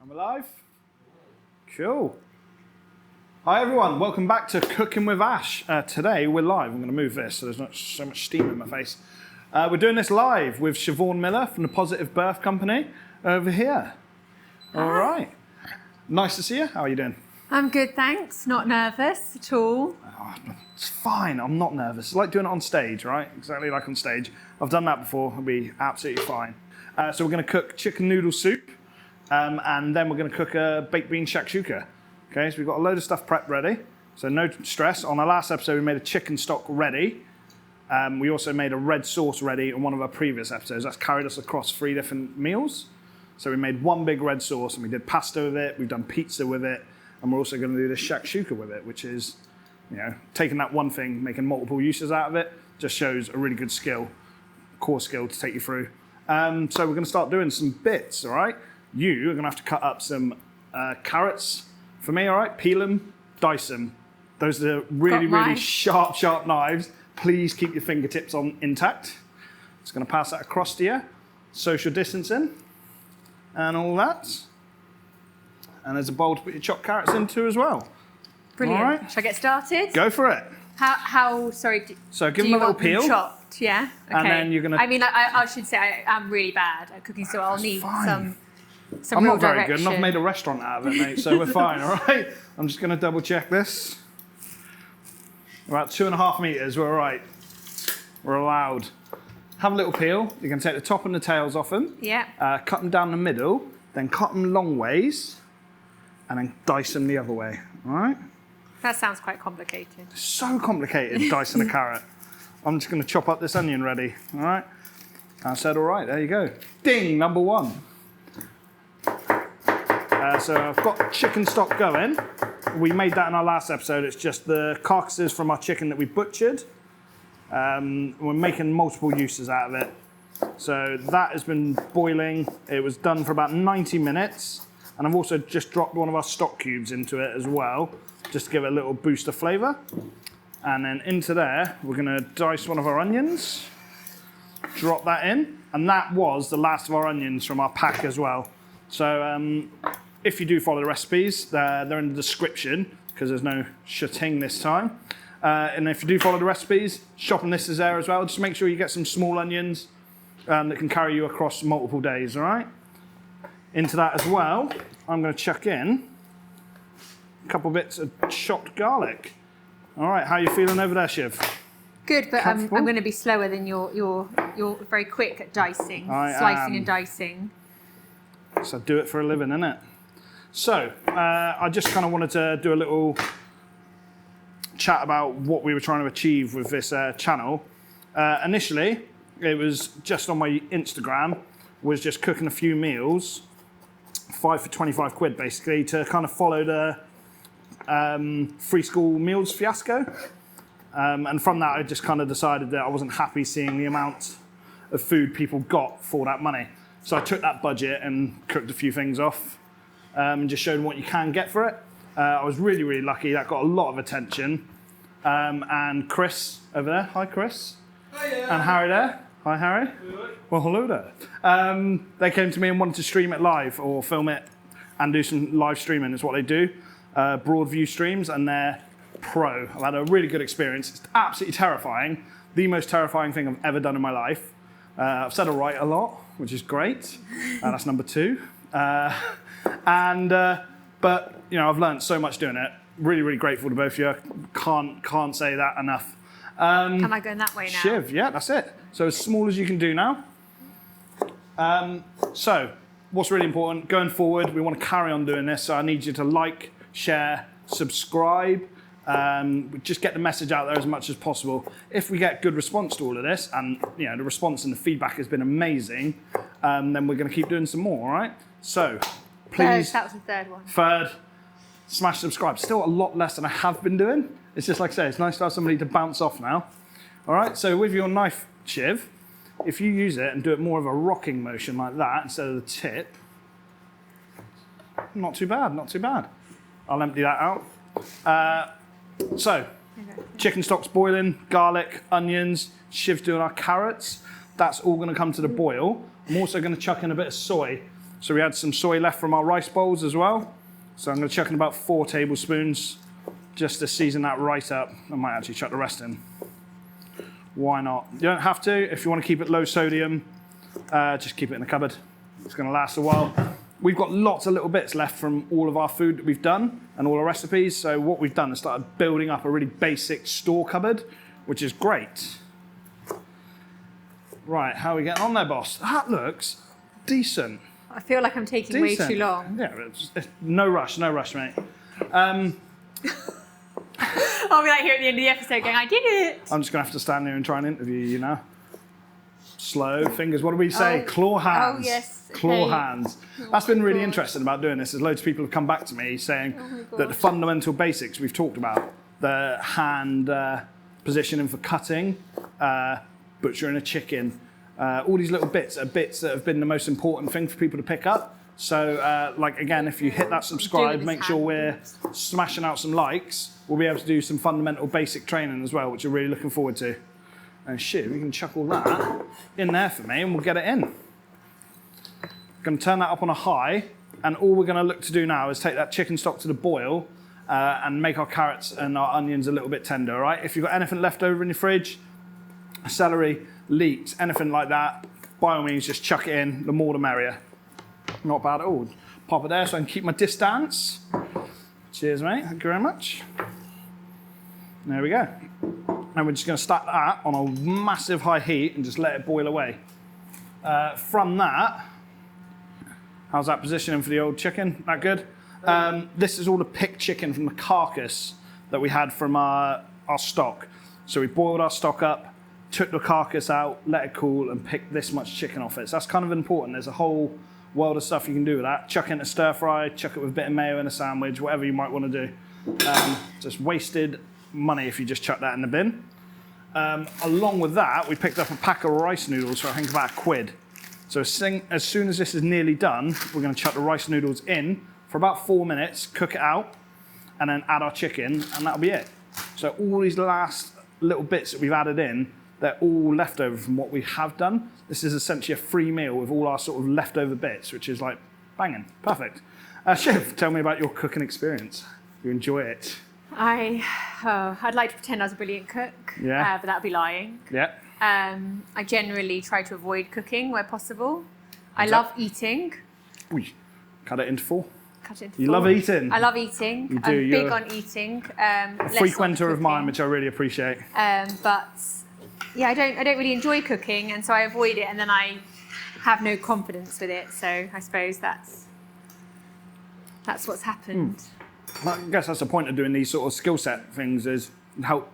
I'm alive? Cool. Hi everyone, welcome back to Cooking with Ash. Today we're live. I'm going to move this so there's not so much steam in my face. We're doing this live with Siobhan Miller from the Positive Birth Company over here. All right. Nice to see you. How are you doing? I'm good, thanks. Not nervous at all. Oh, it's fine. I'm not nervous. It's like doing it on stage, right? Exactly like on stage. I've done that before. It'll be absolutely fine. So we're going to cook chicken noodle soup. And then we're going to cook a baked bean shakshuka. Okay, so we've got a load of stuff prepped ready. So no stress. On our last episode, we made a chicken stock ready. We also made a red sauce ready in one of our previous episodes. That's carried us across 3 different meals. So we made one big red sauce and we did pasta with it. We've done pizza with it. And we're also going to do this shakshuka with it, which is, you know, taking that one thing, making multiple uses out of it, just shows a really good skill, core skill to take you through. So we're going to start doing some bits, all right? You are going to have to cut up some carrots for me, all right? Peel them, dice them. Those are really sharp knives. Please keep your fingertips on intact. Just going to pass that across to you. Social distancing and all that. And there's a bowl to put your chopped carrots into as well. Brilliant. All right. Shall I get started? Go for it. Sorry. So give them a little peel. Chopped, yeah? Okay. And then you're going to... I mean, I should say I'm really bad at cooking, so I'll need some I'm real not very direction. good, and I've made a restaurant out of it, mate, so we're fine, all right? I'm just going to double check this. About 2.5 meters, we're all right. We're allowed. Have a little peel. You can take the top and the tails off them. Yeah. Cut them down the middle, then cut them long ways, and then dice them the other way, all right? That sounds quite complicated. So complicated, dicing a carrot. I'm just going to chop up this onion ready, all right? I said, all right, there you go. Ding, number 1. So I've got chicken stock going. We made that in our last episode. It's just the carcasses from our chicken that we butchered. We're making multiple uses out of it. So that has been boiling. It was done for about 90 minutes. And I've also just dropped one of our stock cubes into it as well, just to give it a little boost of flavour. And then into there, we're going to dice one of our onions, drop that in. And that was the last of our onions from our pack as well. So if you do follow the recipes, they're in the description because there's no shitting this time. And if you do follow the recipes, shopping list is there as well. Just make sure you get some small onions that can carry you across multiple days, all right? Into that as well, I'm going to chuck in a couple bits of chopped garlic. All right, how are you feeling over there, Shiv? Good, but I'm going to be slower than you're very quick at dicing, slicing and dicing. So I do it for a living, innit? So I just kind of wanted to do a little chat about what we were trying to achieve with this channel. Initially, it was just on my Instagram, was just cooking a few meals, 5 for 25 quid basically, to kind of follow the free school meals fiasco. And from that, I just kind of decided that I wasn't happy seeing the amount of food people got for that money. So I took that budget and cooked a few things off and just showed them what you can get for it. I was really, really lucky. That got a lot of attention. And Chris over there. Hi, Chris. Hiya. And Harry there. Hi, Harry. Hello. Well, hello there. They came to me and wanted to stream it live or film it and do some live streaming is what they do. Broad view streams, and they're pro. I've had a really good experience. It's absolutely terrifying. The most terrifying thing I've ever done in my life. I've said all right a lot, which is great. That's number 2. But you know, I've learned so much doing it. Really, really grateful to both of you. Can't say that enough. Am I going that way now? Shiv, yeah, that's it. So as small as you can do now. So what's really important going forward? We want to carry on doing this. So I need you to like, share, subscribe. Just get the message out there as much as possible. If we get good response to all of this, and you know the response and the feedback has been amazing, then we're going to keep doing some more. All right. So please. That was the third one. Third, smash subscribe. Still a lot less than I have been doing. It's just like I say, it's nice to have somebody to bounce off now. All right. So with your knife, Shiv, if you use it and do it more of a rocking motion like that instead of the tip, not too bad. Not too bad. I'll empty that out. So, chicken stock's boiling, garlic, onions, Shiv's doing our carrots. That's all going to come to the boil. I'm also going to chuck in a bit of soy So we had some soy left from our rice bowls as well. So I'm going to chuck in about 4 tablespoons just to season that right up. I might actually chuck the rest in. Why not? You don't have to. If you want to keep it low sodium, just keep it in the cupboard. It's going to last a while. We've got lots of little bits left from all of our food that we've done and all our recipes. So what we've done is started building up a really basic store cupboard, which is great. Right, how are we getting on there, boss? That looks decent. I feel like I'm taking way too long. Yeah, it's no rush, mate. I'll be like here at the end of the episode going, I did it. I'm just going to have to stand here and try and interview you now. Slow fingers. What do we say? Oh. Claw hands. Oh, yes. Claw Okay. hands. Oh That's been my really God. interesting about doing this. There's loads of people have come back to me saying Oh that the fundamental basics we've talked about, the hand positioning for cutting, butchering a chicken, all these little bits are bits that have been the most important thing for people to pick up. So, like, again, if you hit that subscribe, make sure we're smashing out some likes. We'll be able to do some fundamental basic training as well, which we're really looking forward to. And shit, we can chuck all that in there for me and we'll get it in. Going to turn that up on a high, and all we're going to look to do now is take that chicken stock to the boil and make our carrots and our onions a little bit tender, all right? If you've got anything left over in your fridge, celery, leeks, anything like that, by all means, just chuck it in. The more the merrier. Not bad at all. Pop it there so I can keep my distance. Cheers, mate. Thank you very much. There we go. And we're just going to stack that on a massive high heat and just let it boil away. From that, how's that positioning for the old chicken? That good? This is all the picked chicken from the carcass that we had from our stock. So we boiled our stock up, took the carcass out, let it cool, and picked this much chicken off it. So that's kind of important. There's a whole world of stuff you can do with that. Chuck it in a stir fry, chuck it with a bit of mayo in a sandwich, whatever you might want to do. Just wasted money if you just chuck that in the bin. Along with that, we picked up a pack of rice noodles for I think about £1. So as soon as this is nearly done, we're going to chuck the rice noodles in for about 4 minutes, cook it out, and then add our chicken, and that'll be it. So all these last little bits that we've added in, they're all leftover from what we have done. This is essentially a free meal with all our sort of leftover bits, which is like banging, perfect. Shiv, tell me about your cooking experience. You enjoy it? I'd like to pretend I was a brilliant cook, but that'd be lying. Yeah. I generally try to avoid cooking where possible. I love eating. Ooh, cut it into 4. Cut it into You 4. love eating. I love eating. You do. I'm You're big on eating. a frequenter of mine, which I really appreciate. But yeah, I don't really enjoy cooking, and so I avoid it, and then I have no confidence with it. So I suppose that's what's happened. I guess that's the point of doing these sort of skill set things, is help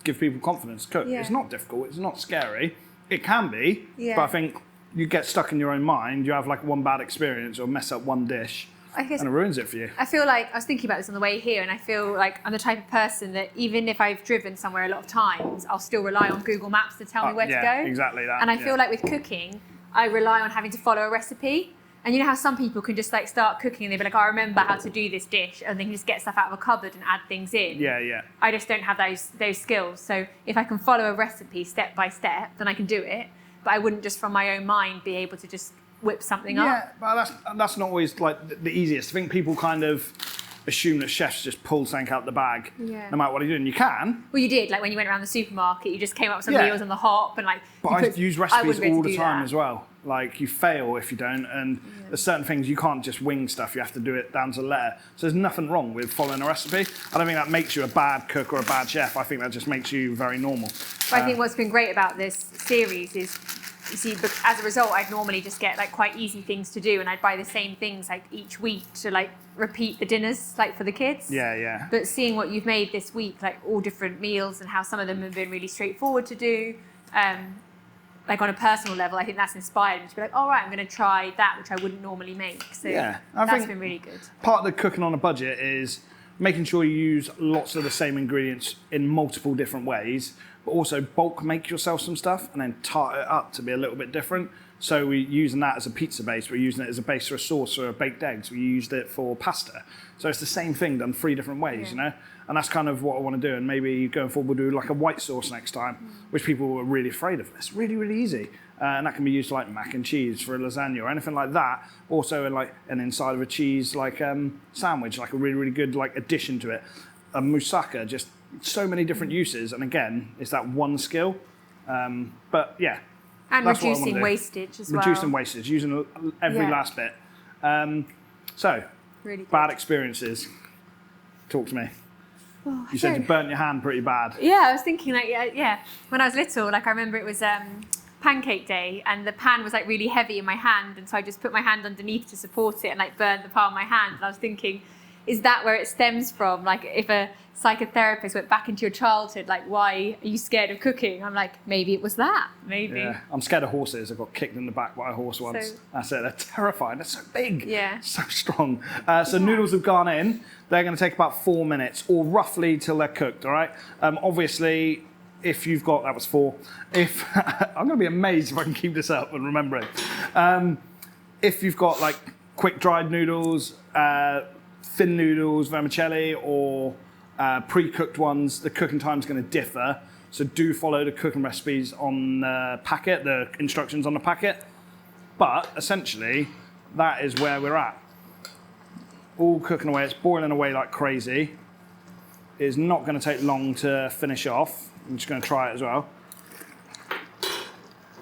give people confidence to cook. Yeah. It's not difficult, it's not scary. It can be, Yeah. but I think you get stuck in your own mind, you have like one bad experience or mess up one dish, I guess and it ruins it for you. I feel like I was thinking about this on the way here, and I feel like I'm the type of person that even if I've driven somewhere a lot of times, I'll still rely on Google Maps to tell me where to go. Exactly that. And I feel like with cooking, I rely on having to follow a recipe. And you know how some people can just like start cooking and they'll be like, I remember how to do this dish, and they can just get stuff out of a cupboard and add things in. Yeah. I just don't have those skills. So if I can follow a recipe step by step, then I can do it. But I wouldn't just from my own mind be able to just whip something up. Yeah, but that's not always like the easiest. I think people kind of assume that chefs just pull something out the bag, no matter what you're doing. You can. Well, you did. Like when you went around the supermarket, you just came up with some Yeah. meals on the hop and like. But I use recipes all the time that. as well. Like you fail if you don't, and there's certain things you can't just wing stuff. You have to do it down to the letter. So there's nothing wrong with following a recipe. I don't think that makes you a bad cook or a bad chef. I think that just makes you very normal. But I think what's been great about this series is, you see, as a result, I'd normally just get like quite easy things to do, and I'd buy the same things like each week to like repeat the dinners like for the kids. Yeah. But seeing what you've made this week, like all different meals and how some of them have been really straightforward to do, like on a personal level, I think that's inspired me to be like, all right, I'm going to try that, which I wouldn't normally make. So that's been really good. Part of the cooking on a budget is making sure you use lots of the same ingredients in multiple different ways, but also bulk make yourself some stuff and then tart it up to be a little bit different. So we're using that as a pizza base. We're using it as a base for a sauce or a baked eggs. We used it for pasta. So it's the same thing done 3 different ways, you know? And that's kind of what I want to do. And maybe going forward, we'll do like a white sauce next time, which people were really afraid of. It's really, really easy. And that can be used like mac and cheese for a lasagna or anything like that. Also in like an inside of a cheese like sandwich, like a really, really good like addition to it. A moussaka, just so many different uses. And again, it's that one skill. But yeah. And that's reducing wastage as well. Reducing wastage, using every last bit. So, really good. Bad experiences. Talk to me. Oh, You said you burnt your hand pretty bad. Yeah, I was thinking like, when I was little, like I remember it was pancake day and the pan was like really heavy in my hand, and so I just put my hand underneath to support it and like burned the palm of my hand. And I was thinking, is that where it stems from? Like if a psychotherapist went back into your childhood, like why are you scared of cooking? I'm like, maybe it was that, maybe. Yeah, I'm scared of horses. I got kicked in the back by a horse once. That's it, they're terrifying. They're so big, so strong. So noodles have gone in. They're going to take about 4 minutes or roughly till they're cooked, all right? Obviously, if you've got, that was 4. I'm going to be amazed if I can keep this up and remember it. If you've got like quick dried noodles, thin noodles, vermicelli, or pre-cooked ones, the cooking time is going to differ. So do follow the cooking recipes on the packet, the instructions on the packet. But essentially, that is where we're at. All cooking away, it's boiling away like crazy. It's not going to take long to finish off. I'm just going to try it as well.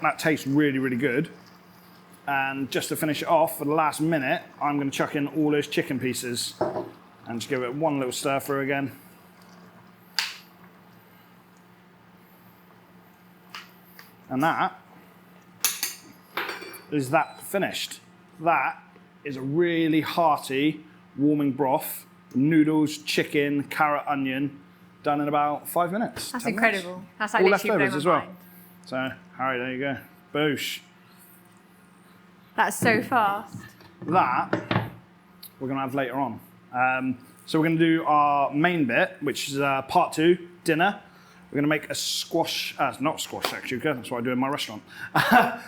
That tastes really, really good. And just to finish it off, for the last minute, I'm going to chuck in all those chicken pieces and just give it one little stir through again. And that is that finished. That is a really hearty, warming broth, noodles, chicken, carrot, onion, done in about 5 minutes. That's incredible. Minutes. That's like all literally leftovers as well. mind. So, Harry, there you go. Boosh. That's so fast. That we're going to have later on. So we're going to do our main bit, which is part 2, dinner. We're going to make a not squash shakshuka, that's what I do in my restaurant.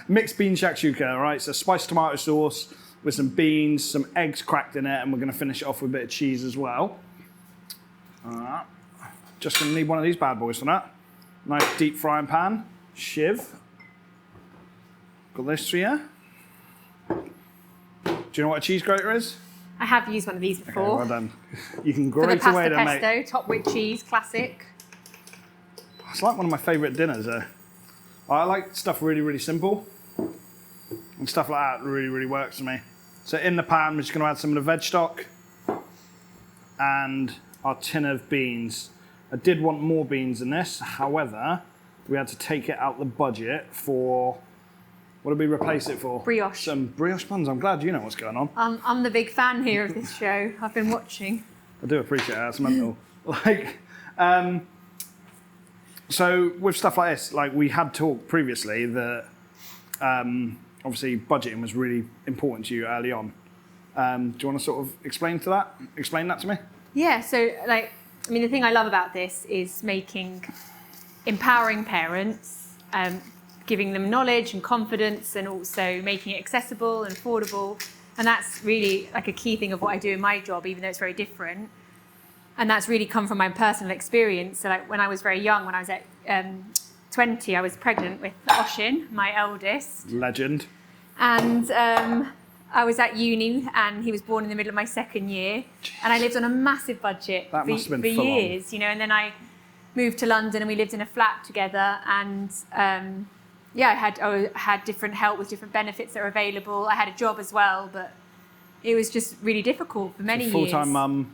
Mixed bean shakshuka, all right? So spiced tomato sauce with some beans, some eggs cracked in it, and we're going to finish it off with a bit of cheese as well. Just going to need one of these bad boys for that. Nice deep frying pan, shiv. Got this for you. Do you know what a cheese grater is? I have used one of these before. Okay, well done. You can For the grate away pasta there, mate. pesto, top with cheese, classic. It's like one of my favourite dinners, though. I like stuff really, really simple. And stuff like that really, really works for me. So in the pan, we're just going to add some of the veg stock and our tin of beans. I did want more beans in this. However, we had to take it out the budget for, what did we replace it for? Brioche. Some brioche buns. I'm glad you know what's going on. I'm the big fan here of this show. I've been watching. I do appreciate that. It's mental. So with stuff like this, like we had talked previously that obviously budgeting was really important to you early on. Do you want to sort of explain that to me? Yeah, so the thing I love about this is empowering parents, giving them knowledge and confidence, and also making it accessible and affordable. And that's really like a key thing of what I do in my job, even though it's very different. And that's really come from my personal experience. So like when I was very young, when I was at 20, I was pregnant with Oshin, my eldest. Legend. And I was at uni, and he was born in the middle of my 2nd year. And I lived on a massive budget for years, you know. And then I moved to London, and we lived in a flat together. And I had different help with different benefits that were available. I had a job as well, but it was just really difficult for many years. Full-time mum.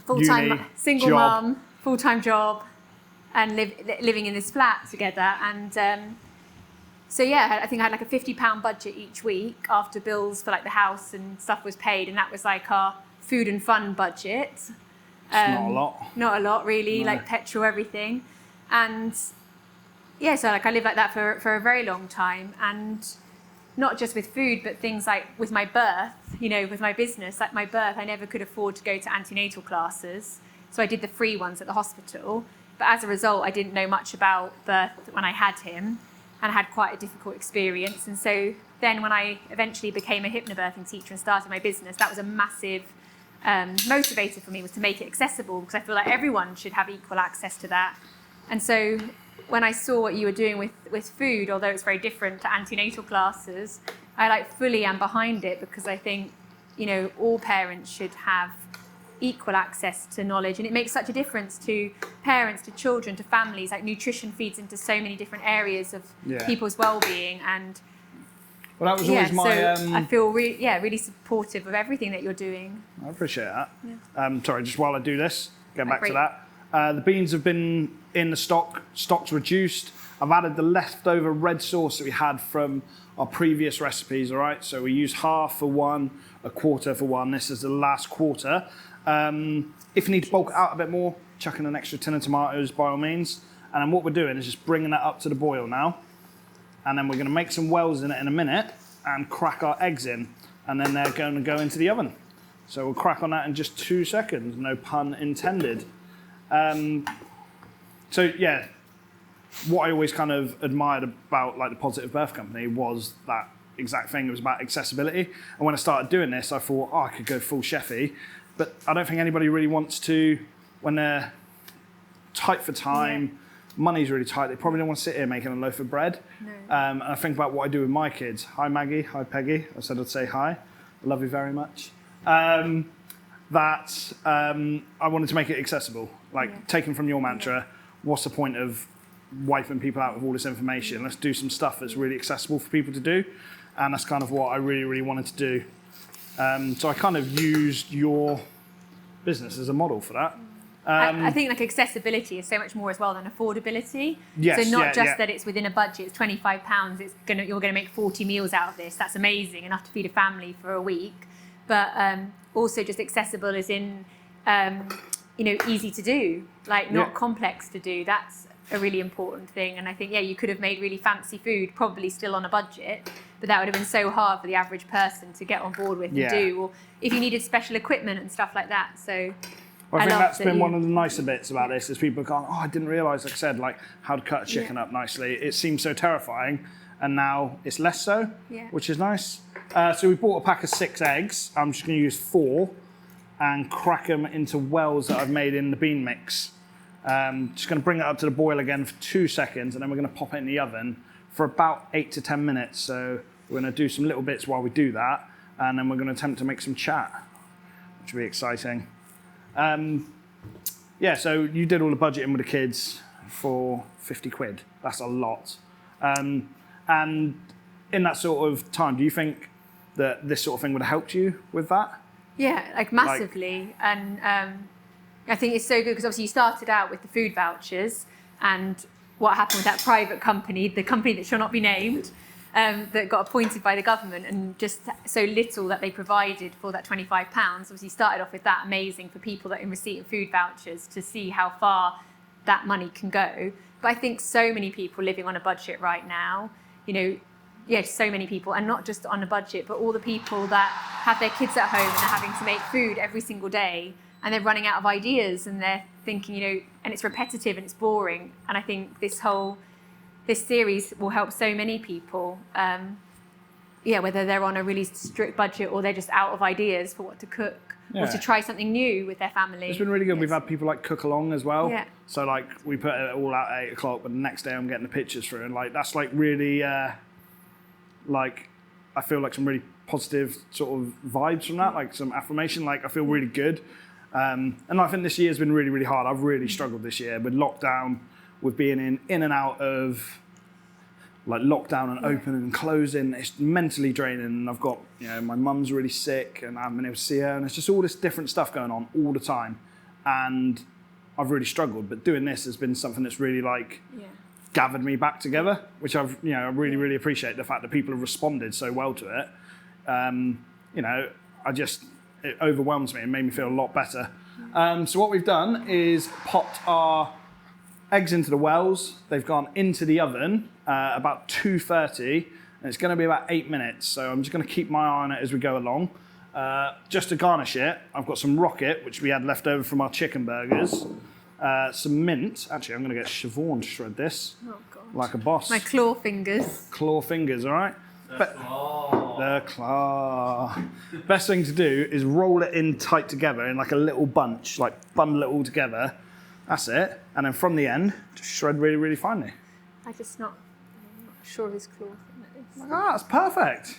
Full-time single mum, full-time job, and living in this flat together. And I think I had like a £50 budget each week after bills for like the house and stuff was paid, and that was like our food and fun budget. It's not a lot. Not a lot, really, like petrol, everything. And so like I lived like that for a very long time, and not just with food, but things like with my birth, you know, with my business, like my birth, I never could afford to go to antenatal classes. So I did the free ones at the hospital. But as a result, I didn't know much about birth when I had him. and had quite a difficult experience. And so then when I eventually became a hypnobirthing teacher and started my business, that was a massive motivator for me, was to make it accessible, because I feel like everyone should have equal access to that. And so when I saw what you were doing with food, although it's very different to antenatal classes, I fully am behind it, because I think, all parents should have equal access to knowledge, and it makes such a difference to parents, to children, to families. Like, nutrition feeds into so many different areas of people's well-being, and well, that was always my. So I feel really supportive of everything that you're doing. I appreciate that. Yeah. Sorry, just while I do this, get back Great. to that. The beans have been in the stock's reduced. I've added the leftover red sauce that we had from our previous recipes. All right, so we used half for one, a quarter for one. This is the last quarter. If you need to bulk it out a bit more, chuck in an extra tin of tomatoes by all means. And then what we're doing is just bringing that up to the boil now. And then we're going to make some wells in it in a minute and crack our eggs in. And then they're going to go into the oven. So we'll crack on that in just 2 seconds, no pun intended. So yeah, what I always kind of admired about the Positive Birth Company was that exact thing. It was about accessibility. And when I started doing this, I thought, I could go full chefy. But I don't think anybody really wants to, when they're tight for time, money's really tight, they probably don't want to sit here making a loaf of bread. No. And I think about what I do with my kids. Hi Maggie, hi Peggy. I said I'd say hi. I love you very much. I wanted to make it accessible. Taken from your mantra, what's the point of wiping people out with all this information? Let's do some stuff that's really accessible for people to do. And that's kind of what I really, really wanted to do. So I kind of used your business as a model for that. I think accessibility is so much more as well than affordability. Yes, so not just that it's within a budget, it's £25, you're going to make 40 meals out of this. That's amazing, enough to feed a family for a week. But also just accessible as in, easy to do, not complex to do. That's a really important thing. And I think, you could have made really fancy food, probably still on a budget, but that would have been so hard for the average person to get on board with and do, or if you needed special equipment and stuff like that. So I think that's been one of the nicer bits about this, is people going, I didn't realise, like I said, how to cut a chicken up nicely. It seems so terrifying, and now it's less so, which is nice. So we bought a pack of 6 eggs. I'm just going to use 4 and crack them into wells that I've made in the bean mix. Just going to bring it up to the boil again for 2 seconds, and then we're going to pop it in the oven for about 8 to 10 minutes. So we're going to do some little bits while we do that, and then we're going to attempt to make some chat, which will be exciting. So you did all the budgeting with the kids for 50 quid. That's a lot. And in that sort of time, do you think that this sort of thing would have helped you with that? Yeah, massively. And I think it's so good because obviously you started out with the food vouchers, and what happened with that private company, the company that shall not be named, that got appointed by the government, and just so little that they provided for that £25. Obviously started off with that, amazing for people that are in receipt of food vouchers to see how far that money can go. But I think so many people living on a budget right now, so many people, and not just on a budget, but all the people that have their kids at home and are having to make food every single day, and they're running out of ideas, and they're thinking, and it's repetitive and it's boring. And I think this series will help so many people, whether they're on a really strict budget or they're just out of ideas for what to cook or to try something new with their family. It's been really good. Yes. We've had people cook along as well. Yeah. So we put it all out at 8 o'clock, but the next day I'm getting the pictures through, and that's really I feel some really positive sort of vibes from that, some affirmation. I feel really good. And I think this year's been really, really hard. I've really struggled this year with lockdown, with being in and out of lockdown and opening and closing. It's mentally draining, and I've got, my mum's really sick and I haven't been able to see her, and it's just all this different stuff going on all the time. And I've really struggled, but doing this has been something that's really gathered me back together, which I really, really appreciate the fact that people have responded so well to it. It overwhelms me and made me feel a lot better. So what we've done is popped our eggs into the wells. They've gone into the oven about 2:30, and it's going to be about 8 minutes. So I'm just going to keep my eye on it as we go along. Just to garnish it, I've got some rocket, which we had left over from our chicken burgers. some mint. Actually, I'm going to get Siobhan to shred this like a boss. My claw fingers. Claw fingers, all right? The claw. Best thing to do is roll it in tight together in like a little bunch, like bundle it all together. That's it. And then from the end, just shred really, really finely. I'm not sure of his claw thing like this. Ah, that's perfect.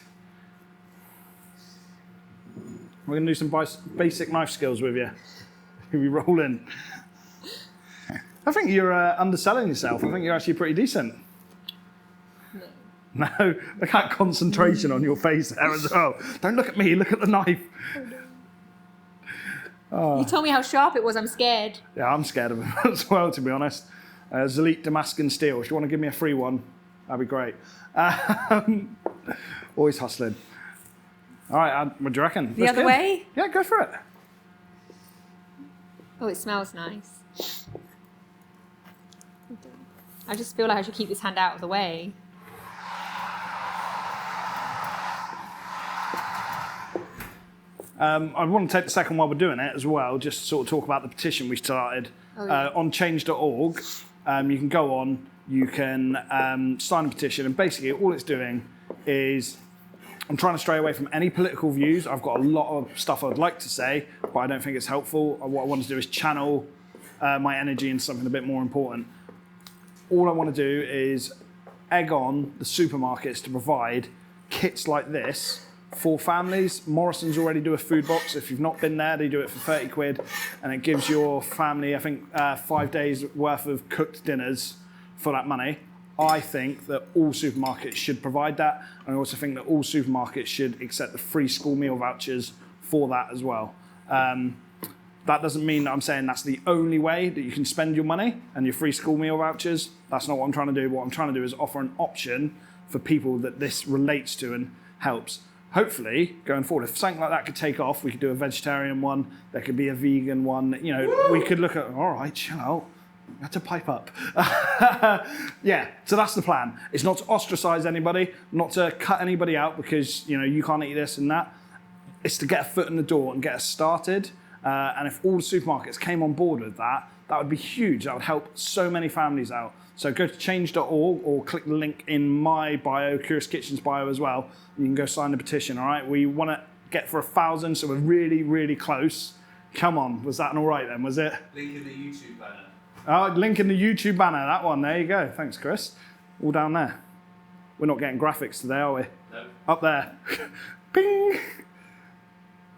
We're going to do some basic knife skills with you. You'll be rolling. I think you're underselling yourself. I think you're actually pretty decent. No, look at concentration on your face there as well. Don't look at me, look at the knife. You told me how sharp it was, I'm scared. Yeah, I'm scared of him as well, to be honest. Elite Damascus steel. If you want to give me a free one, that'd be great. Always hustling. All right, what do you reckon? The other way? Yeah, go for it. Oh, it smells nice. I just feel like I should keep this hand out of the way. I want to take the second while we're doing it as well, just to sort of talk about the petition we started. On change.org. You can go on, you can sign a petition, and basically all it's doing is, I'm trying to stray away from any political views. I've got a lot of stuff I'd like to say, but I don't think it's helpful. What I want to do is channel my energy into something a bit more important. All I want to do is egg on the supermarkets to provide kits like this for families. Morrison's already do a food box. If you've not been there, they do it for 30 quid, and it gives your family, I think, 5 days worth of cooked dinners for that money. I think that all supermarkets should provide that, and I also think that all supermarkets should accept the free school meal vouchers for that as well. That doesn't mean that I'm saying that's the only way that you can spend your money and your free school meal vouchers. That's not what I'm trying to do. What I'm trying to do is offer an option for people that this relates to and helps. Hopefully, going forward, if something like that could take off, we could do a vegetarian one, there could be a vegan one, you know, we could look at, all right, chill out, you have to pipe up. Yeah, so that's the plan. It's not to ostracize anybody, not to cut anybody out because, you know, you can't eat this and that. It's to get a foot in the door and get us started. And if all the supermarkets came on board with that, that would be huge. That would help so many families out. So go to change.org or click the link in my bio, Curious Kitchen's bio as well. You can go sign the petition, all right? We want to get for 1,000, so we're really, really close. Come on, was that all right then, was it? Link in the YouTube banner. Oh, link in the YouTube banner, that one, there you go. Thanks, Chris. All down there. We're not getting graphics today, are we? No. Up there. Ping!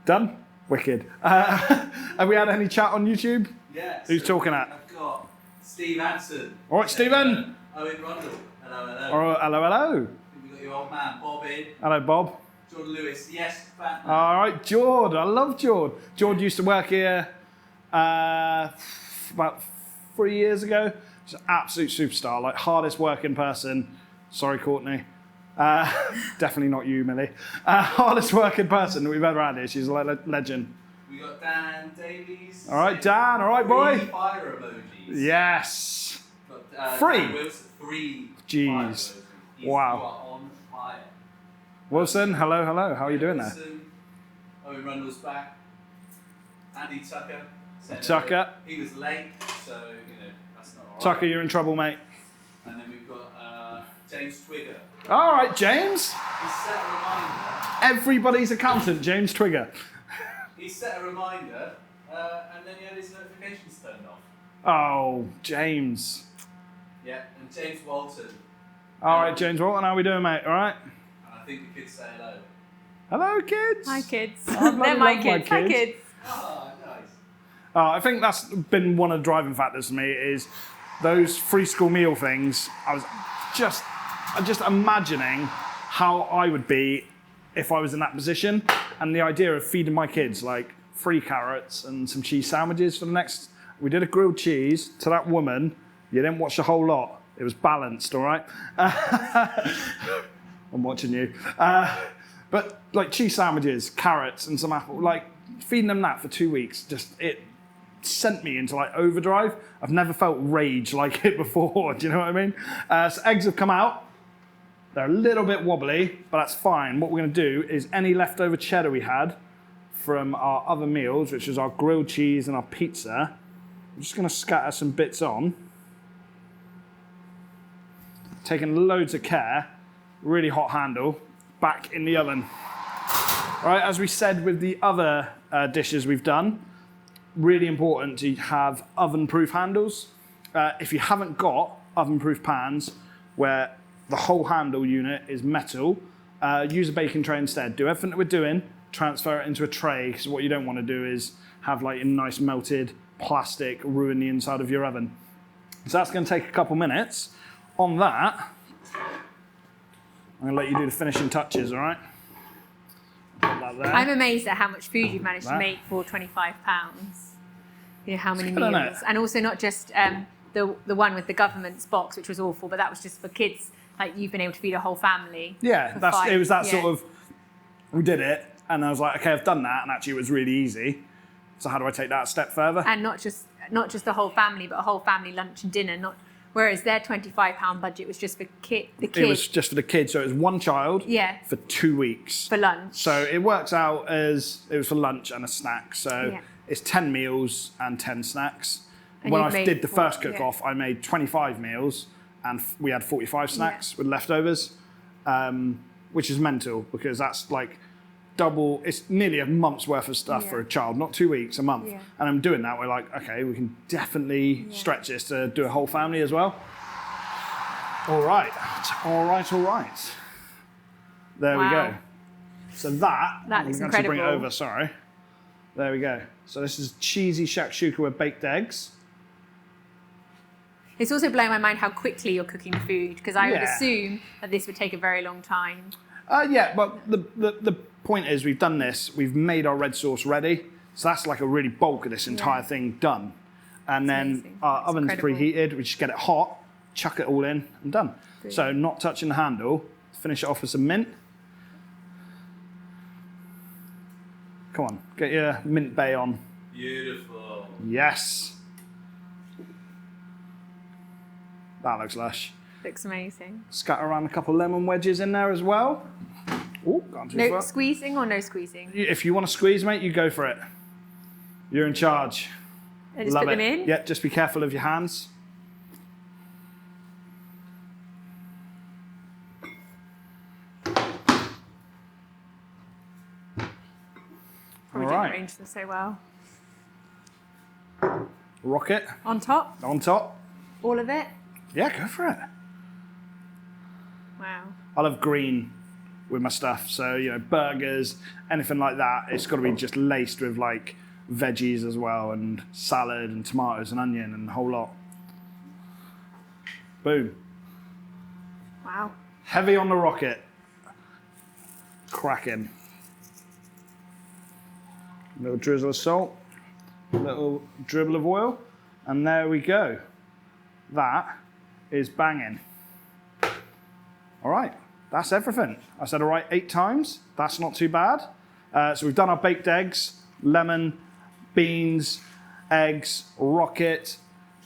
Done? Wicked. Have we had any chat on YouTube? Yeah. Who's talking at? I've got Steve Hanson. All right, Stephen. Owen Rundle. Hello, hello. All right, hello, hello. We've got your old man, Bob in. Hello, Bob. Jordan Lewis. Yes, Batman. All right, Jord. I love Jord. Jord used to work here about 3 years ago. She's an absolute superstar, like hardest working person. Sorry, Courtney. Definitely not you, Millie. Hardest working person that we've ever had here. She's a legend. We got Dan Davies. All right, Dan. All right, boy. 3 fire emojis. Yes. Got, 3. Dan Wilson, 3 Jeez. fire emojis. Wow. You are on fire. Wilson, hello, hello. How are you doing there? Wilson, Owen Rundle's back. Andy Tucker. Tucker. He was late, so, you know, that's not all right. Tucker, you're in trouble, mate. And then we've got James Twigger. All right, James. He set a reminder. Everybody's accountant, James Twigger. He set a reminder, and then he had his notifications turned off. Oh, James. Yeah, and James Walton. All right, James Walton, how are we doing, mate? All right? And I think the kids say hello. Hello, kids. Hi, kids. I bloody They're my love kids. Hi, kids. Oh, nice. I think that's been one of the driving factors for me is those free school meal things. I'm just imagining how I would be if I was in that position, and the idea of feeding my kids like 3 carrots and some cheese sandwiches for the next. We did a grilled cheese to that woman. You didn't watch the whole lot. It was balanced, all right? I'm watching you. But like cheese sandwiches, carrots, and some apple, like feeding them that for 2 weeks, it sent me into like overdrive. I've never felt rage like it before. Do you know what I mean? So eggs have come out. They're a little bit wobbly, but that's fine. What we're going to do is any leftover cheddar we had from our other meals, which is our grilled cheese and our pizza, I'm just going to scatter some bits on. Taking loads of care, really hot handle, back in the oven. All right, as we said with the other dishes we've done, really important to have oven-proof handles. If you haven't got oven-proof pans where the whole handle unit is metal, use a baking tray instead. Do everything that we're doing, transfer it into a tray, because what you don't want to do is have like a nice melted plastic ruin the inside of your oven. So that's going to take a couple minutes. On that, I'm going to let you do the finishing touches, all right? Put that there. I'm amazed at how much food you've managed to make for £25. You know, how many meals. And also not just the one with the government's box, which was awful, but that was just for kids. Like, you've been able to feed a whole family. Yeah, it was that sort of, we did it, and I was like, okay, I've done that, and actually it was really easy. So how do I take that a step further? And not just the whole family, but a whole family lunch and dinner. Whereas their £25 budget was just for the kids. It was just for the kids, so it was one child for 2 weeks. For lunch. So it works out as, it was for lunch and a snack, so it's 10 meals and 10 snacks. And when I did the first cook-off, I made 25 meals, and we had 45 snacks with leftovers, which is mental, because that's like double, it's nearly a month's worth of stuff for a child, not 2 weeks, a month. And I'm doing that, we're like, okay, we can definitely stretch this to do a whole family as well. All right. There we go. So that looks I'm going to bring it over, sorry. There we go. So this is cheesy shakshuka with baked eggs. It's also blowing my mind how quickly you're cooking food, because I would assume that this would take a very long time. Yeah, but the point is, we've done this, we've made our red sauce ready, so that's like a really bulk of this entire thing done. And then our oven's preheated, we just get it hot, chuck it all in, and done. Brilliant. So not touching the handle, finish it off with some mint. Come on, get your mint bay on. Beautiful. Yes. That looks lush. Looks amazing. Scatter around a couple of lemon wedges in there as well. Oh, gone too far. No squeezing or no squeezing? If you want to squeeze, mate, you go for it. You're in charge. And just put them in? Yeah, just be careful of your hands. Probably didn't arrange them so well. Rocket. On top? On top. All of it? Yeah, go for it. Wow. I love green with my stuff, so you know, burgers, anything like that, it's got to be just laced with like veggies as well, and salad and tomatoes and onion and the whole lot. Boom. Wow. Heavy on the rocket. Cracking. A little drizzle of salt, a little dribble of oil, and there we go. That is banging. All right, that's everything. I said all right 8 times. That's not too bad. So we've done our baked eggs, lemon, beans, eggs, rocket.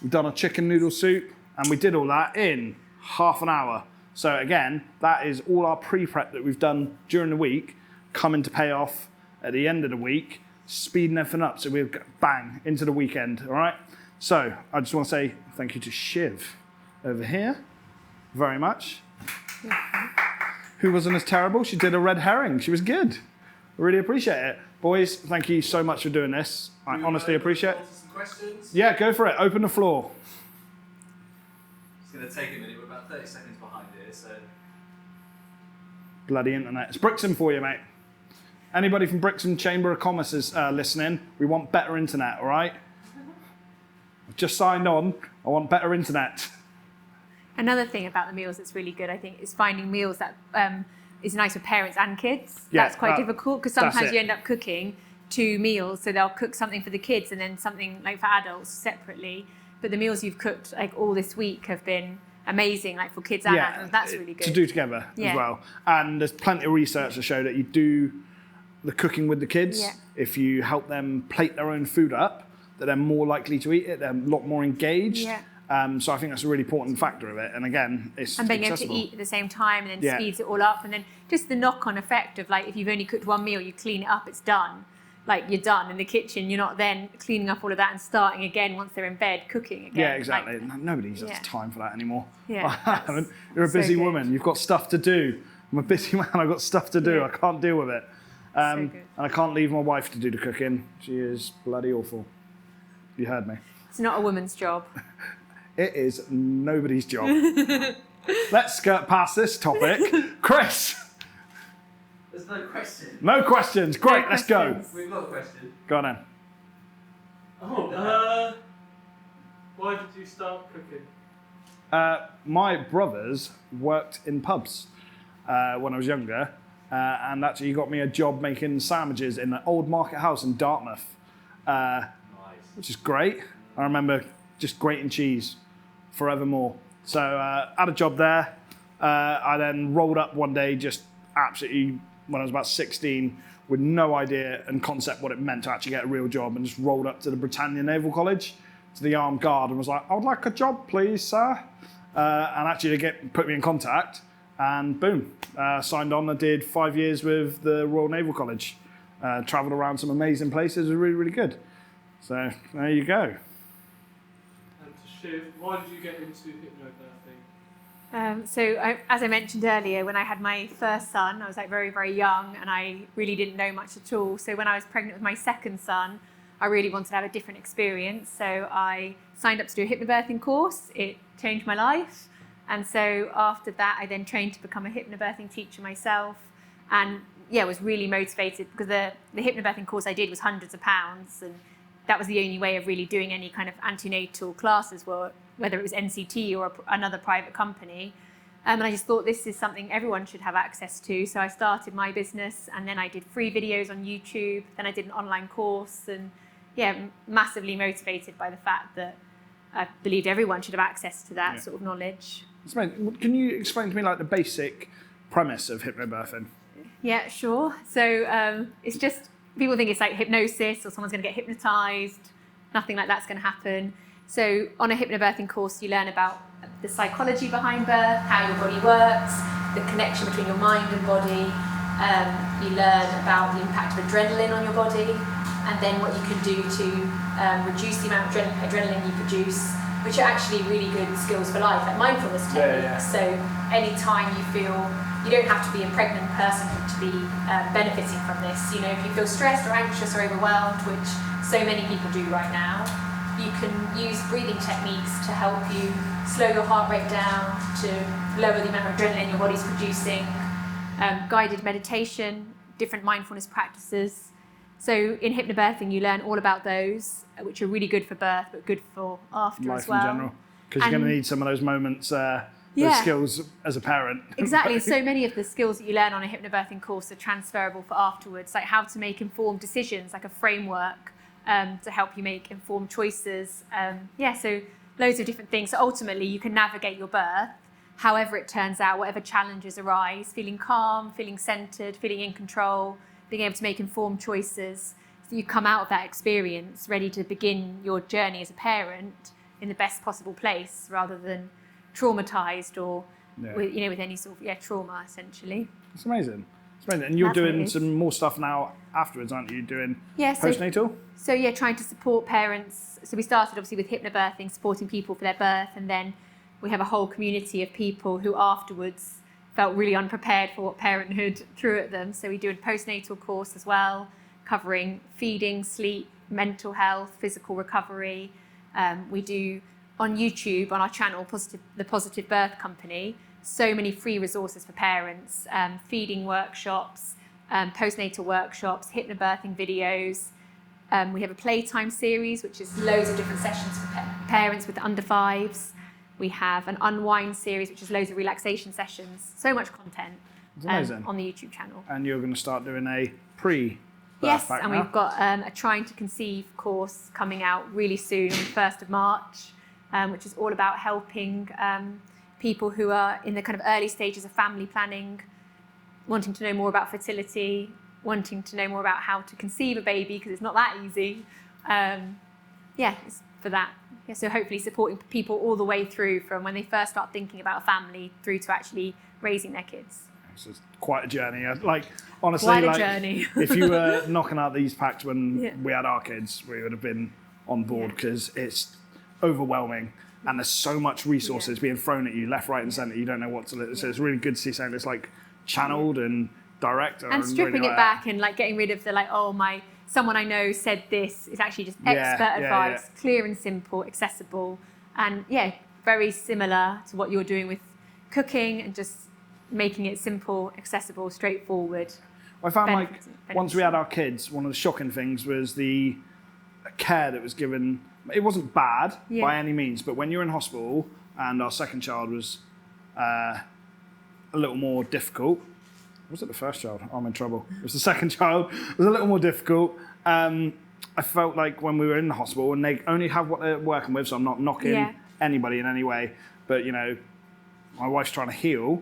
We've done our chicken noodle soup, and we did all that in half an hour. So again, that is all our pre-prep that we've done during the week coming to pay off at the end of the week, speeding everything up. So we'll bang into the weekend, all right? So I just want to say thank you to Shiv over here very much. Who wasn't as terrible. She did a red herring. She was good. I really appreciate it. Boys, thank you so much for doing this. I honestly appreciate it. Some questions? Yeah, go for it. Open the floor. It's going to take a minute. We're about 30 seconds behind here, so... Bloody internet. It's Brixham for you, mate. Anybody from Brixham Chamber of Commerce is listening, we want better internet, all right? I've just signed on. I want better internet. Another thing about the meals that's really good, I think, is finding meals that is nice for parents and kids. Yeah, that's quite difficult, because sometimes it. you end up cooking 2 meals, so they'll cook something for the kids and then something like for adults separately. But the meals you've cooked like all this week have been amazing, like for kids and adults. That's really good. To do together as well. And there's plenty of research to show that you do the cooking with the kids. If you help them plate their own food up, that they're more likely to eat it, they're a lot more engaged. So I think that's a really important factor of it. And again, it's and being accessible. able to eat at the same time, and then speeds it all up. And then just the knock-on effect of, like, if you've only cooked 1 meal, you clean it up, it's done. like you're done in the kitchen. You're not then cleaning up all of that and starting again once they're in bed, cooking again. Yeah, exactly. Like, Nobody's has time for that anymore. Yeah, I haven't. You're a busy so good. woman. You've got stuff to do. I'm a busy man. I've got stuff to do. Yeah. I can't deal with it. So And good. I can't leave my wife to do the cooking. She is bloody awful. You heard me. It's not a woman's job. It is nobody's job. Let's skirt past this topic. Chris, There's no question. no questions. Great, No let's questions. We've got a question. go. Go on then. Why did you start cooking? My brothers worked in pubs when I was younger, and actually got me a job making sandwiches in an old market house in Dartmouth, Nice. which is great. I remember just grating cheese forevermore. So I had a job there. I then rolled up one day, just absolutely, when I was about 16, with no idea and concept what it meant to actually get a real job, and just rolled up to the Britannia Naval College, to the Armed Guard, and was like, I would like a job, please, sir. And actually they put me in contact, and boom, signed on. I did 5 years with the Royal Naval College. Travelled around some amazing places. It was really, really good. So there you go. And to shift, why did you get into hypnobirthing? As I mentioned earlier, when I had my first son, I was like very, very young, and I really didn't know much at all. So when I was pregnant with my second son, I really wanted to have a different experience. So I signed up to do a hypnobirthing course. It changed my life. And so after that, I then trained to become a hypnobirthing teacher myself. And yeah, was really motivated because the hypnobirthing course I did was hundreds of pounds. And that was the only way of really doing any kind of antenatal classes, whether it was NCT or another private company. And I just thought this is something everyone should have access to. So I started my business, and then I did free videos on YouTube. Then I did an online course, and yeah, massively motivated by the fact that I believed everyone should have access to that sort of knowledge. Can you explain to me like the basic premise of hypnobirthing? Yeah, sure. So it's just, people think it's like hypnosis or someone's going to get hypnotized. Nothing like that's going to happen. So on a hypnobirthing course, you learn about the psychology behind birth, how your body works, the connection between your mind and body. You learn about the impact of adrenaline on your body, and then what you can do to reduce the amount of adrenaline you produce, which are actually really good skills for life, like mindfulness techniques. So anytime you feel, you don't have to be a pregnant person to be benefiting from this. You know, if you feel stressed or anxious or overwhelmed, which so many people do right now, you can use breathing techniques to help you slow your heart rate down, to lower the amount of adrenaline your body's producing, guided meditation, different mindfulness practices. So in hypnobirthing, you learn all about those, which are really good for birth, but good for after Life as well. in general. Because you're going to need some of those moments, those Yeah. skills as a parent. Exactly. So many of the skills that you learn on a hypnobirthing course are transferable for afterwards, like how to make informed decisions, like a framework to help you make informed choices. So loads of different things. So ultimately, you can navigate your birth, however it turns out, whatever challenges arise, feeling calm, feeling centered, feeling in control, being able to make informed choices. So you come out of that experience ready to begin your journey as a parent in the best possible place, rather than traumatized or with any sort of trauma, essentially. It's amazing. It's amazing. And you're That's what it doing is. some more stuff now afterwards, aren't you? Doing So postnatal? trying to support parents. So we started obviously with hypnobirthing, supporting people for their birth, and then we have a whole community of people who afterwards felt really unprepared for what parenthood threw at them. So we do a postnatal course as well, covering feeding, sleep, mental health, physical recovery. We do on YouTube, on our channel, the Positive Birth Company, so many free resources for parents, feeding workshops, postnatal workshops, hypnobirthing videos. We have a playtime series, which is loads of different sessions for parents with under fives. We have an unwind series, which is loads of relaxation sessions. So much content It's amazing. on the YouTube channel. And you're going to start doing a pre-birth Yes, pack and now? we've got a Trying to Conceive course coming out really soon on the 1st of March, which is all about helping people who are in the kind of early stages of family planning, wanting to know more about fertility, wanting to know more about how to conceive a baby, because it's not that easy. It's for that. Yeah, so hopefully supporting people all the way through, from when they first start thinking about a family through to actually raising their kids. So it's quite a journey. Like, honestly, Quite a like, journey. if you were knocking out these packs when Yeah. we had our kids, we would have been on board Yeah. because it's overwhelming and there's so much resources Yeah. being thrown at you left, right, and centre. You don't know what to do. So it's really good to see something that's like channeled and direct. And stripping really it back and like getting rid of the like, oh, someone I know said this. Is actually just Yeah, expert yeah, advice, clear and simple, accessible, and very similar to what you're doing with cooking and just making it simple, accessible, straightforward. I found Benefits- like once we had our kids, one of the shocking things was the care that was given. It wasn't bad by any means, but when you're in hospital and our second child was a little more difficult. Was it the first child? Oh, I'm in trouble. It was the second child. It was a little more difficult. I felt like when we were in the hospital and they only have what they're working with, so I'm not knocking anybody in any way, but you know, my wife's trying to heal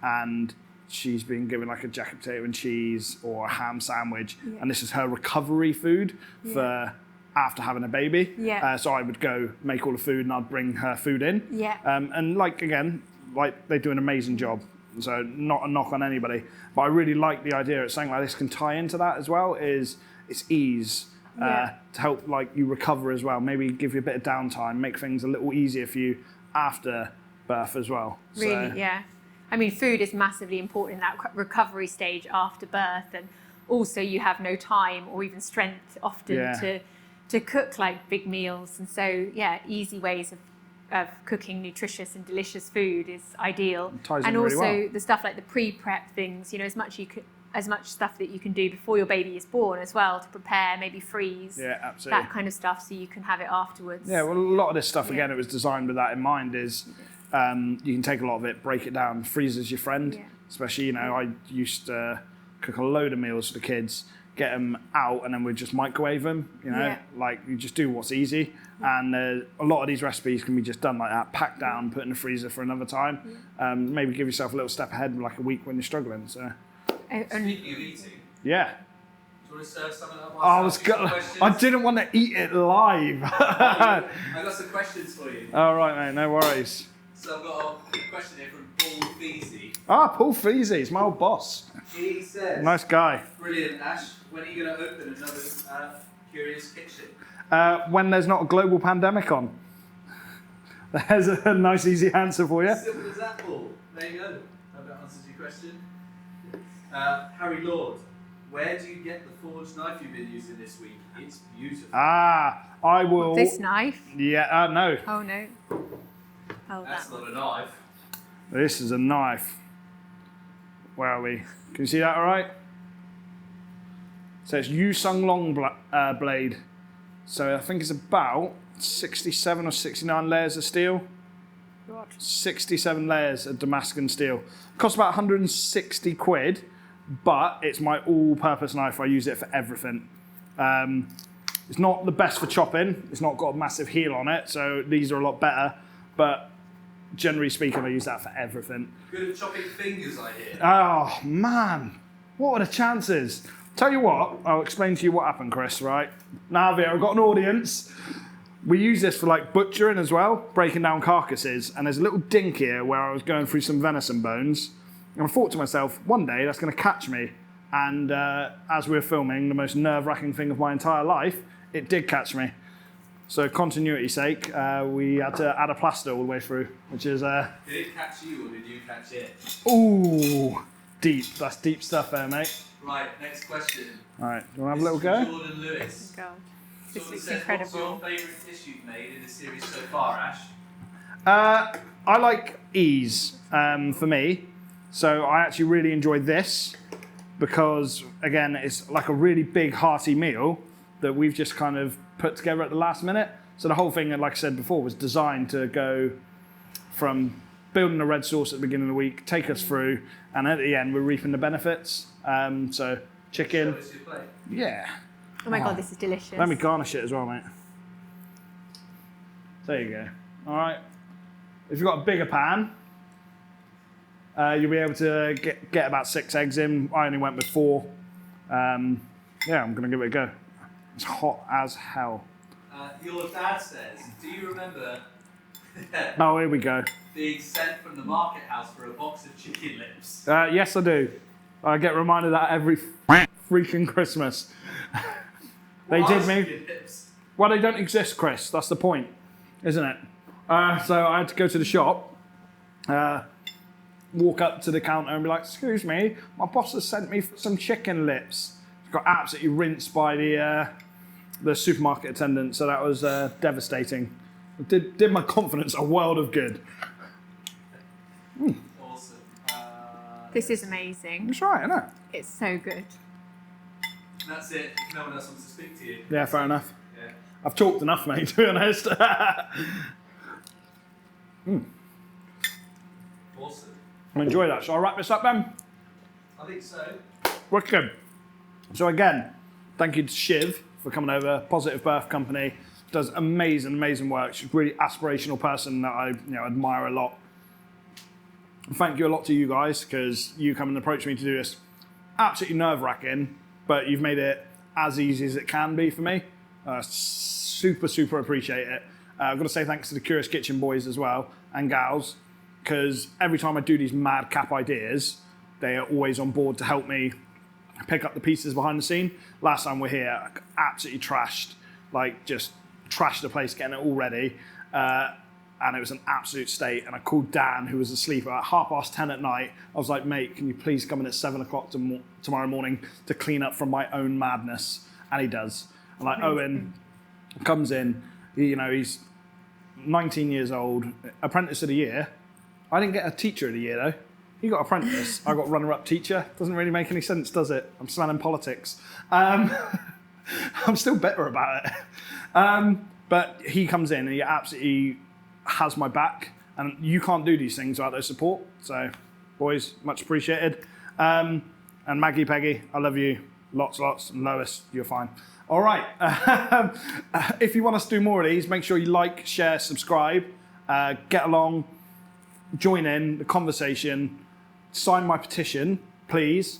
and she's been given like a jacket potato and cheese or a ham sandwich, and this is her recovery food for after having a baby. So I would go make all the food and I'd bring her food in. And like, again, like they do an amazing job. So not a knock on anybody, but I really like the idea that something like this can tie into that as well. Is it's ease to help like you recover as well. Maybe give you a bit of downtime, make things a little easier for you after birth as well. Really, So, I mean, food is massively important in that recovery stage after birth, and also you have no time or even strength often to cook like big meals, and so easy ways of cooking nutritious and delicious food is ideal. Ties in And really also well. the stuff like the pre-prep things, you know, as much stuff that you can do before your baby is born as well to prepare, maybe freeze, absolutely. that kind of stuff, so you can have it afterwards. Yeah, well, a lot of this stuff, again, it was designed with that in mind, is you can take a lot of it, break it down, freeze as your friend. Especially, you know, I used to cook a load of meals for the kids, get them out, and then we'd just microwave them, you know, like you just do what's easy. And a lot of these recipes can be just done like that, packed down, put in the freezer for another time. Maybe give yourself a little step ahead, like a week when you're struggling. So, Speaking of eating, yeah. do you want to serve something up? I didn't want to eat it live. I got some questions for you. All right, mate, no worries. So I've got a question here from Paul Feasy. Paul Feasy, he's my old boss. He says, Nice guy. brilliant, Ash. When are you going to open another Curious Kitchen? When there's not a global pandemic on. There's a nice, easy answer for you. Simple as that, Paul. There you go. Hope that answers your question. Harry Lord, where do you get the forged knife you've been using this week? It's beautiful. I will. This knife? Yeah, no. Oh no. Oh, That's that not one. a knife. This is a knife. Where are we? Can you see that all right? So it's Yusung Long blade. So I think it's about 67 or 69 layers of steel. God. 67 layers of Damascus steel. Costs about 160 quid, but it's my all-purpose knife. I use it for everything. It's not the best for chopping. It's not got a massive heel on it, so these are a lot better. But generally speaking, I use that for everything. Good at chopping fingers, I hear. Oh, man. What are the chances? Tell you what, I'll explain to you what happened, Chris, right? Now, I've got an audience. We use this for like butchering as well, breaking down carcasses. And there's a little dink here where I was going through some venison bones. And I thought to myself, one day that's going to catch me. And as we were filming, the most nerve-wracking thing of my entire life, it did catch me. So continuity's sake, we had to add a plaster all the way through, which is... Did it catch you or did you catch it? Ooh, deep. That's deep stuff there, mate. Right, next question. All right, do you want to have a little go? Jordan Lewis. God. This Jordan looks says, incredible. what's your favourite dish you've made in the series so far, Ash? I like ease for me. So I actually really enjoyed this because, again, it's like a really big, hearty meal that we've just kind of put together at the last minute. So the whole thing, like I said before, was designed to go from building a red sauce at the beginning of the week, take us through, and at the end, we're reaping the benefits. So chicken. Show us your plate. Yeah. Oh my God, this is delicious. Let me garnish it as well, mate. There you go. All right. If you've got a bigger pan, you'll be able to get about 6 eggs in. I only went with 4. Yeah, I'm going to give it a go. It's hot as hell. Your dad says, do you remember Oh, here we go. Being sent from the market house for a box of chicken lips. Yes, I do. I get reminded of that every freaking Christmas. They did me. Chicken lips? Well, they don't exist, Chris. That's the point, isn't it? So I had to go to the shop, walk up to the counter and be like, excuse me, my boss has sent me some chicken lips. Got absolutely rinsed by the supermarket attendant, so that was devastating. It did my confidence a world of good. Awesome. This is amazing. It's right, isn't it? It's so good. That's it. No one else wants to speak to you. Yeah, fair enough. Yeah. I've talked enough, mate, to be honest. Awesome. I enjoy that. Shall I wrap this up, then? I think so. Wicked. So again, thank you to Shiv for coming over. Positive Birth Company does amazing, amazing work. She's a really aspirational person that I admire a lot. Thank you a lot to you guys, because you come and approach me to do this. Absolutely nerve-wracking, but you've made it as easy as it can be for me. Super, super appreciate it. I've got to say thanks to the Curious Kitchen boys as well, and gals, because every time I do these madcap ideas, they are always on board to help me pick up the pieces behind the scene. Last time we were here, I absolutely trashed, just trashed the place, getting it all ready. And it was an absolute state. And I called Dan, who was asleep, at 10:30 at night. I was like, mate, can you please come in at 7 o'clock tomorrow morning to clean up from my own madness? And he does. And Owen comes in, he's 19 years old, apprentice of the year. I didn't get a teacher of the year though. You got apprentice, I got runner-up teacher. Doesn't really make any sense, does it? I'm smelling politics. I'm still bitter about it. But he comes in and he absolutely has my back, and you can't do these things without their support. So, boys, much appreciated. And Maggie, Peggy, I love you. Lots. And Lois, you're fine. All right. If you want us to do more of these, make sure you like, share, subscribe, get along, join in the conversation, sign my petition, please.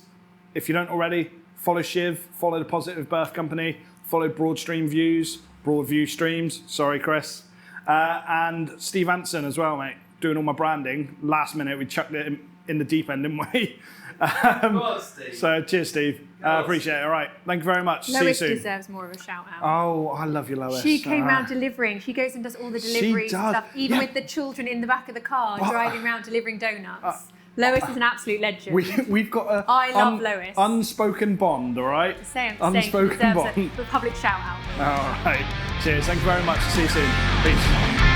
If you don't already, follow Shiv, follow the Positive Birth Company, follow Broadview Streams, sorry, Chris. And Steve Anson as well, mate, doing all my branding. Last minute, we chucked it in the deep end, didn't we? So cheers, Steve. Appreciate it. All right, thank you very much. Lois See you soon. deserves more of a shout out. Oh, I love you, Lois. She came round delivering. She goes and does all the deliveries and does. stuff, even Yeah. with the children in the back of the car, driving around delivering donuts. Lois is an absolute legend. We've got a I love Lois. unspoken bond, all right? Unspoken bond. a public shout out. All right. Cheers. Thank you very much. See you soon. Peace.